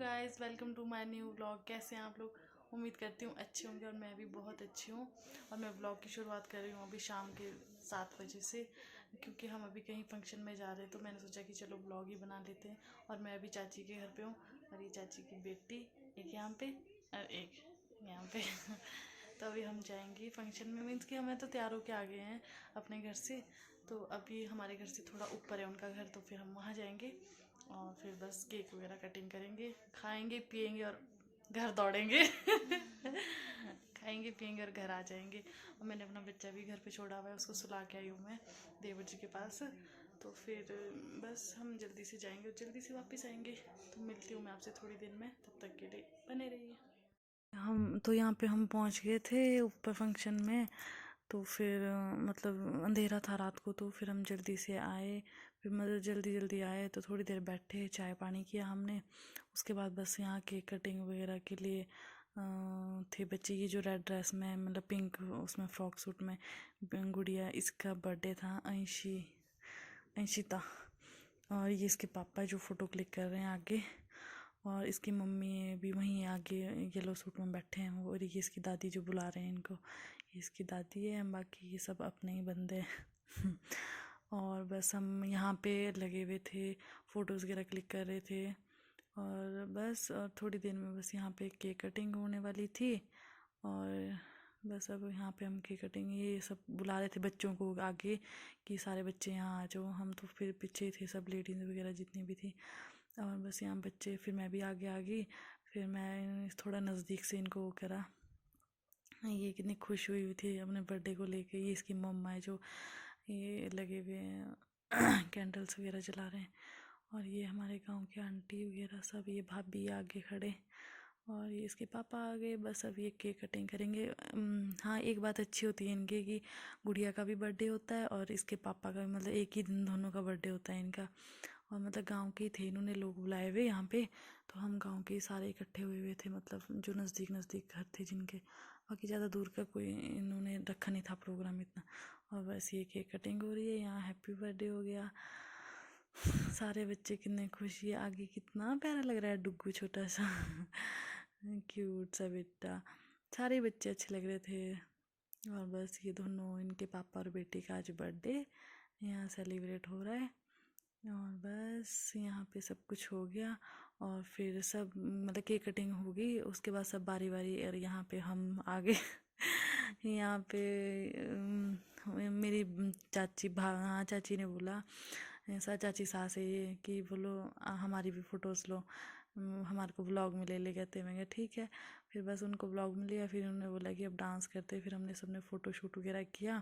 Guys, welcome to my new vlog. कैसे हैं आप लोग? उम्मीद करती हूँ अच्छे होंगे और मैं भी बहुत अच्छी हूँ। और मैं व्लॉग की शुरुआत कर रही हूँ अभी शाम के 7 बजे से, क्योंकि हम अभी कहीं फंक्शन में जा रहे हैं। तो मैंने सोचा कि चलो व्लॉग ही बना लेते हैं। और मैं अभी चाची के घर पे हूँ और ये चाची की बेटी एक यहाँ पे और एक यहाँ पे तो अभी हम जाएंगे फंक्शन में। मीन्स कि हमें तो तैयार होके आ गए हैं अपने घर से। तो अभी हमारे घर से थोड़ा ऊपर है उनका घर, तो फिर हम वहाँ जाएंगे और फिर बस केक वगैरह कटिंग करेंगे, खाएंगे पिएंगे और घर दौड़ेंगे खाएंगे पिएंगे और घर आ जाएंगे। और मैंने अपना बच्चा भी घर पे छोड़ा हुआ है, उसको सुला के आई हूँ मैं देवर जी के पास। तो फिर बस हम जल्दी से जाएंगे और जल्दी से वापस आएंगे। तो मिलती हूँ मैं आपसे थोड़ी देर में, तब तक के लिए बने रहिए। हम तो यहाँ पे हम पहुँच गए थे ऊपर फंक्शन में। तो फिर मतलब अंधेरा था रात को, तो फिर हम जल्दी से आए। फिर मतलब जल्दी जल्दी आए तो थोड़ी देर बैठे, चाय पानी किया हमने। उसके बाद बस यहाँ केक कटिंग वगैरह के लिए थे बच्चे की जो रेड ड्रेस में, मतलब पिंक उसमें फ्रॉक सूट में गुड़िया, इसका बर्थडे था अंशिता। और ये इसके पापा जो फ़ोटो क्लिक कर रहे हैं आगे, और इसकी मम्मी भी वहीं आगे येलो सूट में बैठे हैं। और ये इसकी दादी जो बुला रहे हैं इनको, ये इसकी दादी है। बाकी ये सब अपने ही बंदे हैं और बस हम यहाँ पे लगे हुए थे, फ़ोटोज़ वगैरह क्लिक कर रहे थे। और बस और थोड़ी देर में बस यहाँ पे केक कटिंग होने वाली थी। और बस अब यहाँ पे हम केक कटिंग, ये सब बुला रहे थे बच्चों को आगे कि सारे बच्चे यहाँ आ जाओ। हम तो फिर पीछे थे, सब लेडीज़ वगैरह जितनी भी थी। और बस यहाँ बच्चे, फिर मैं भी आगे आ गई। फिर मैं थोड़ा नज़दीक से इनको वो करा। ये कितनी खुश हुई थी अपने बर्थडे को लेके। ये इसकी मम्मा है जो ये लगे हुए हैं कैंडल्स वगैरह जला रहे हैं। और ये हमारे गांव के आंटी वगैरह सब, ये भाभी आगे खड़े, और ये इसके पापा आ गए। बस अब ये केक कटिंग करेंगे। हाँ, एक बात अच्छी होती है इनके कि गुड़िया का भी बर्थडे होता है और इसके पापा का भी, मतलब एक ही दिन दोनों का बर्थडे होता है इनका। और मतलब गांव के थे, इन्होंने लोग बुलाए हुए यहाँ पे। तो हम गांव के सारे इकट्ठे हुए हुए थे, मतलब जो नज़दीक नज़दीक घर थे जिनके। बाकी ज़्यादा दूर का कोई इन्होंने रखा नहीं था प्रोग्राम इतना। और बस ये केक कटिंग हो रही है, यहाँ हैप्पी बर्थडे हो गया। सारे बच्चे कितने खुश, ये आगे कितना प्यारा लग रहा है डुग्गू छोटा सा क्यूट सा बेटा। सारे बच्चे अच्छे लग रहे थे। और बस ये दोनों, इनके पापा और बेटे का आज बर्थडे यहाँ सेलिब्रेट हो रहा है। और बस यहाँ पे सब कुछ हो गया। और फिर सब मतलब केक कटिंग हो गई, उसके बाद सब बारी बारी, और यहाँ पे हम आगे यहाँ पे मेरी चाची हाँ, चाची ने बोला, ऐसा चाची सास है ये, कि बोलो हमारी भी फ़ोटोज़ लो, हमारे को ब्लॉग में ले ले कहते। मैं कहा ठीक है। फिर बस उनको ब्लॉग में लिया, फिर उन्होंने बोला कि अब डांस करते। फिर हमने सबने फ़ोटो शूट वगैरह किया,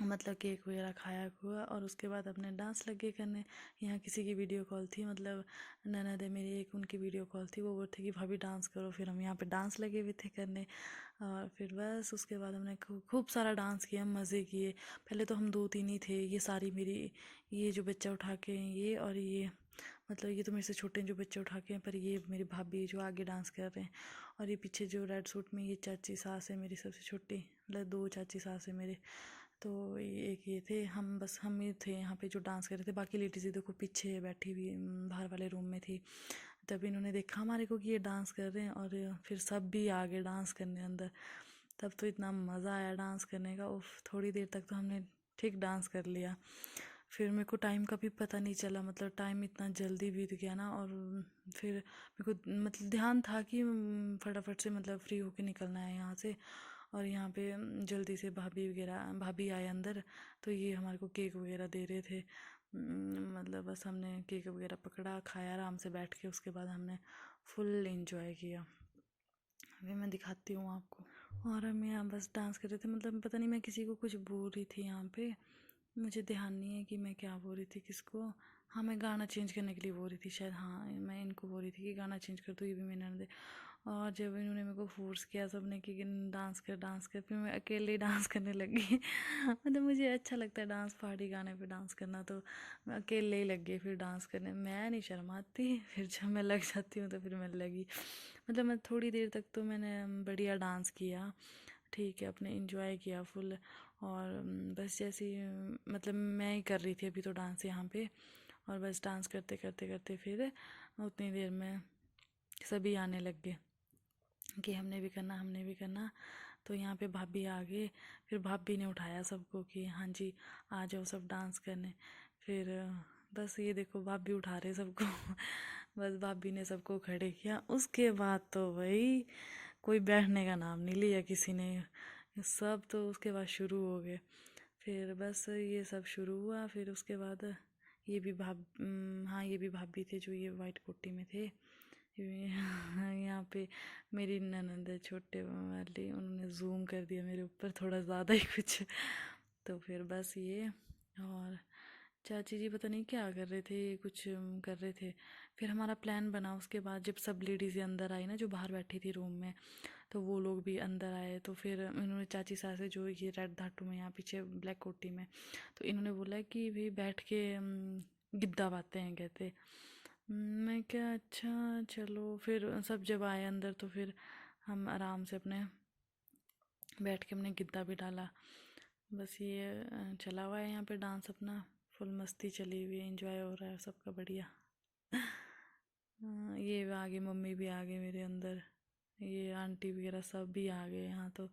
मतलब केक वगैरह खाया हुआ। और उसके बाद अपने डांस लगे करने। यहाँ किसी की वीडियो कॉल थी, मतलब ननद है मेरी एक, उनकी वीडियो कॉल थी। वो बोलते कि भाभी डांस करो। फिर हम यहाँ पे डांस लगे हुए थे करने। और फिर बस उसके बाद हमने खूब सारा डांस किया, मज़े किए। पहले तो हम 2-3 ही थे। ये सारी मेरी, ये जो बच्चा उठा के हैं ये, और ये मतलब ये तो मेरे से छोटे हैं जो बच्चे उठा के हैं, पर ये मेरी भाभी जो आगे डांस कर रहे हैं। और ये पीछे जो रेड सूट में, ये चाची सास है मेरी सबसे छोटी, मतलब 2 चाची सास है मेरे। तो एक ये थे हम, बस हम ही थे यहाँ पे जो डांस कर रहे थे। बाकी लेडीज़ देखो पीछे बैठी हुई बाहर वाले रूम में थी। तब इन्होंने देखा हमारे को कि ये डांस कर रहे हैं, और फिर सब भी आ गए डांस करने अंदर। तब तो इतना मज़ा आया डांस करने का, उफ, थोड़ी देर तक तो हमने ठीक डांस कर लिया। फिर मेरे को टाइम का भी पता नहीं चला, मतलब टाइम इतना जल्दी बीत गया ना। और फिर मेरे को मतलब ध्यान था कि फटाफट से मतलब फ्री होके निकलना है यहाँ से। और यहाँ पे जल्दी से भाभी आए अंदर। तो ये हमारे को केक वगैरह दे रहे थे। मतलब बस हमने केक वगैरह पकड़ा, खाया आराम से बैठ के। उसके बाद हमने फुल एंजॉय किया। अभी मैं दिखाती हूँ आपको। और हम यहाँ बस डांस कर रहे थे, मतलब पता नहीं मैं किसी को कुछ बोल रही थी यहाँ पे, मुझे ध्यान नहीं है कि मैं क्या बोल रही थी किसको। हाँ, मैं गाना चेंज करने के लिए बोल रही थी शायद। हाँ, मैं इनको बोल रही थी कि गाना चेंज कर दो, ये भी मेरे ननद है। और जब इन्होंने मेरे को फोर्स किया सबने कि डांस कर डांस कर, फिर मैं अकेले डांस करने लगी मतलब मुझे अच्छा लगता है डांस, पहाड़ी गाने पे डांस करना। तो मैं अकेले ही लग गई फिर डांस करने। मैं नहीं शर्माती, फिर जब मैं लग जाती हूँ तो फिर मैं लगी। मतलब मैं थोड़ी देर तक तो मैंने बढ़िया डांस किया, ठीक है, अपने इंजॉय किया फुल। और बस जैसे ही मतलब मैं ही कर रही थी अभी तो डांस यहाँ पे। और बस डांस करते करते करते फिर उतनी देर में सभी आने लग गए कि हमने भी करना, हमने भी करना। तो यहाँ पे भाभी आ गए, फिर भाभी ने उठाया सबको कि हाँ जी आ जाओ सब डांस करने। फिर बस ये देखो भाभी उठा रहे सबको बस भाभी ने सबको खड़े किया। उसके बाद तो भाई कोई बैठने का नाम नहीं लिया किसी ने, सब तो उसके बाद शुरू हो गए। फिर बस ये सब शुरू हुआ। फिर उसके बाद ये भी हाँ ये भी भाभी थे जो ये वाइट कोटी में थे। यहाँ पे मेरी ननद है छोटे वाली, उन्होंने जूम कर दिया मेरे ऊपर थोड़ा ज़्यादा ही कुछ। तो फिर बस ये, और चाची जी पता नहीं क्या कर रहे थे, कुछ कर रहे थे। फिर हमारा प्लान बना उसके बाद, जब सब लेडीज़ अंदर आई ना जो बाहर बैठी थी रूम में, तो वो लोग भी अंदर आए। तो फिर इन्होंने चाची सास से जो ये रेड धाटू में यहाँ पीछे ब्लैक कोटी में, तो इन्होंने बोला कि भाई बैठ के गिद्दा बातें हैं कहते। मैं क्या अच्छा चलो। फिर सब जब आए अंदर तो फिर हम आराम से अपने बैठ के हमने गिद्दा भी डाला। बस ये चला हुआ है यहाँ पे डांस अपना, फुल मस्ती चली हुई है, एंजॉय हो रहा है सबका बढ़िया। ये आगे मम्मी भी आ गए मेरे अंदर, ये आंटी वगैरह सब भी आ गए यहाँ। तो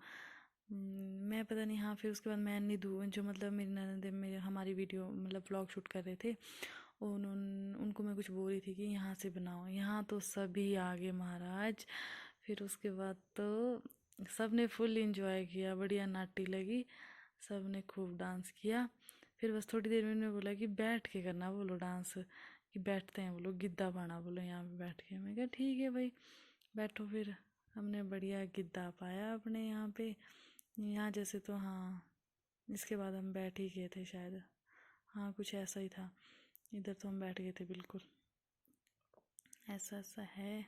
मैं पता नहीं, हाँ फिर उसके बाद मैं निधु जो मतलब मेरी ननद मेरे हमारी वीडियो मतलब व्लॉग शूट कर रहे थे, उनको मैं कुछ बोल रही थी कि यहाँ से बनाओ, यहाँ तो सभी आ गए महाराज। फिर उसके बाद तो सब ने फुल इंजॉय किया, बढ़िया नाटी लगी, सब ने खूब डांस किया। फिर बस थोड़ी देर में उन्होंने बोला कि बैठ के करना बोलो डांस, कि बैठते हैं बोलो, गिद्दा पाना बोलो यहाँ पे बैठ के। मैं कहा ठीक है भाई बैठो। फिर हमने बढ़िया गिद्दा पाया अपने यहाँ पे, यहाँ जैसे तो हाँ इसके बाद हम बैठ ही गए थे शायद, हाँ कुछ ऐसा ही था। इधर तो हम बैठ गए थे बिल्कुल, ऐसा ऐसा है।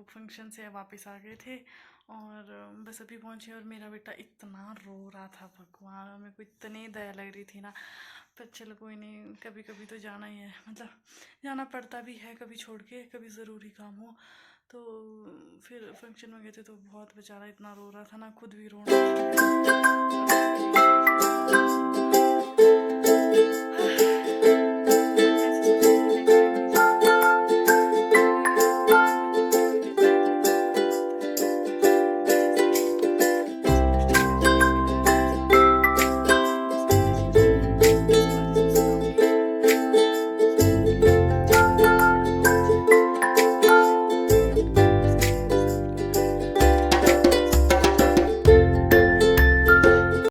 फंक्शन से वापस आ गए थे और बस अभी पहुँचे। और मेरा बेटा इतना रो रहा था, भगवान मेरे को इतनी दया लग रही थी ना। पर चलो कोई नहीं, कभी कभी तो जाना ही है, मतलब जाना पड़ता भी है कभी छोड़ के, कभी ज़रूरी काम हो तो फिर फंक्शन में गए थे तो बहुत बेचारा इतना रो रहा था ना, खुद भी रोने लगा।